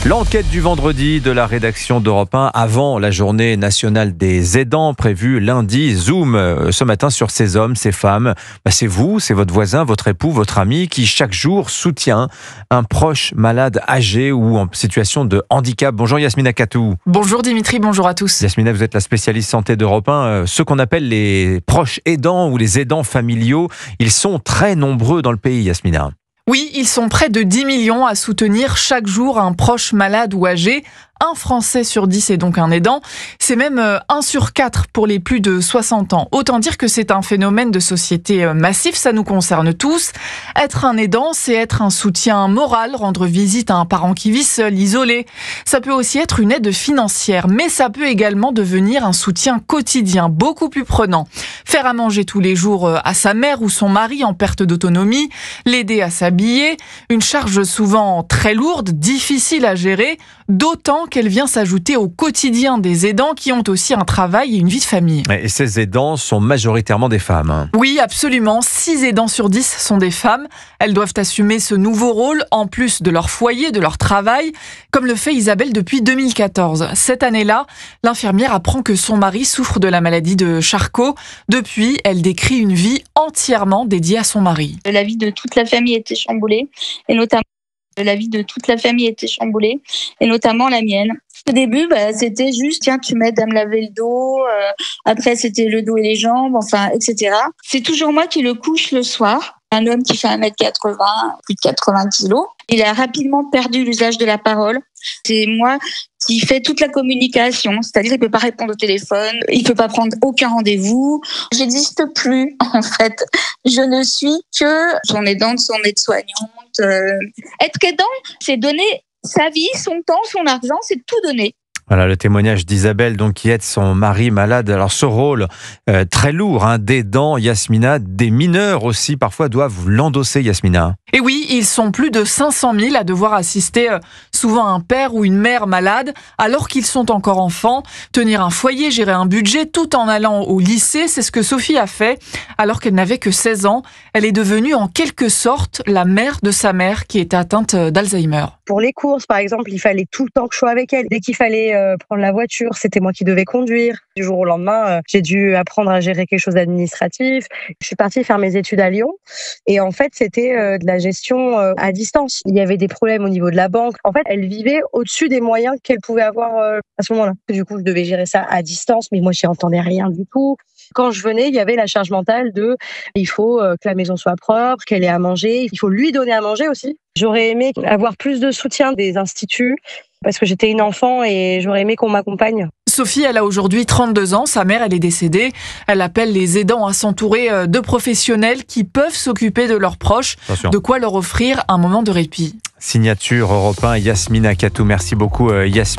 L'enquête du vendredi de la rédaction d'Europe 1 avant la journée nationale des aidants prévue lundi. Zoom ce matin sur ces hommes, ces femmes. C'est vous, c'est votre voisin, votre époux, votre ami qui chaque jour soutient un proche malade âgé ou en situation de handicap. Bonjour Yasmina Katou. Bonjour Dimitri, bonjour à tous. Yasmina, vous êtes la spécialiste santé d'Europe 1. Ceux qu'on appelle les proches aidants ou les aidants familiaux, ils sont très nombreux dans le pays, Yasmina. Oui, ils sont près de 10 millions à soutenir chaque jour un proche malade ou âgé. Un Français sur 10 est donc un aidant. C'est même 1 sur 4 pour les plus de 60 ans. Autant dire que c'est un phénomène de société massif, ça nous concerne tous. Être un aidant, c'est être un soutien moral, rendre visite à un parent qui vit seul, isolé. Ça peut aussi être une aide financière, mais ça peut également devenir un soutien quotidien, beaucoup plus prenant. Faire à manger tous les jours à sa mère ou son mari en perte d'autonomie, l'aider à s'habiller, une charge souvent très lourde, difficile à gérer, d'autant qu'elle vient s'ajouter au quotidien des aidants qui ont aussi un travail et une vie de famille. Et ces aidants sont majoritairement des femmes. Oui, absolument. 6 aidants sur 10 sont des femmes. Elles doivent assumer ce nouveau rôle en plus de leur foyer, de leur travail, comme le fait Isabelle depuis 2014. Cette année-là, l'infirmière apprend que son mari souffre de la maladie de Charcot. Depuis, elle décrit une vie entièrement dédiée à son mari. La vie de toute la famille était chamboulée, et notamment la la mienne. Au début, c'était juste, tiens, tu m'aides à me laver le dos. Après, c'était le dos et les jambes, etc. C'est toujours moi qui le couche le soir. Un homme qui fait 1m80, plus de 80 kilos. Il a rapidement perdu l'usage de la parole. C'est moi qui fais toute la communication, c'est-à-dire il peut pas répondre au téléphone, il peut pas prendre aucun rendez-vous. J'existe plus, en fait. Je ne suis que son aidante, son aide-soignante. Être aidant, c'est donner sa vie, son temps, son argent, c'est tout donner. Voilà le témoignage d'Isabelle donc, qui aide son mari malade. Alors ce rôle très lourd d'aidant, Yasmina, des mineurs aussi parfois doivent l'endosser, Yasmina. Et oui, ils sont plus de 500 000 à devoir assister souvent un père ou une mère malade alors qu'ils sont encore enfants. Tenir un foyer, gérer un budget tout en allant au lycée, c'est ce que Sophie a fait alors qu'elle n'avait que 16 ans. Elle est devenue en quelque sorte la mère de sa mère qui était atteinte d'Alzheimer. Pour les courses, par exemple, il fallait tout le temps que je sois avec elle. Dès qu'il fallait prendre la voiture, c'était moi qui devais conduire. Du jour au lendemain, j'ai dû apprendre à gérer quelque chose d'administratif. Je suis partie faire mes études à Lyon et en fait, c'était de la gestion à distance. Il y avait des problèmes au niveau de la banque. En fait, elle vivait au-dessus des moyens qu'elle pouvait avoir à ce moment-là. Du coup, je devais gérer ça à distance, mais moi, j'y entendais rien du tout. Quand je venais, il y avait la charge mentale de il faut que la maison soit propre, qu'elle ait à manger, il faut lui donner à manger aussi. J'aurais aimé avoir plus de soutien des instituts parce que j'étais une enfant et j'aurais aimé qu'on m'accompagne. Sophie, elle a aujourd'hui 32 ans, sa mère, elle est décédée. Elle appelle les aidants à s'entourer de professionnels qui peuvent s'occuper de leurs proches, de quoi leur offrir un moment de répit. Signature Europe 1, Yasmina Katou. Merci beaucoup Yasmina.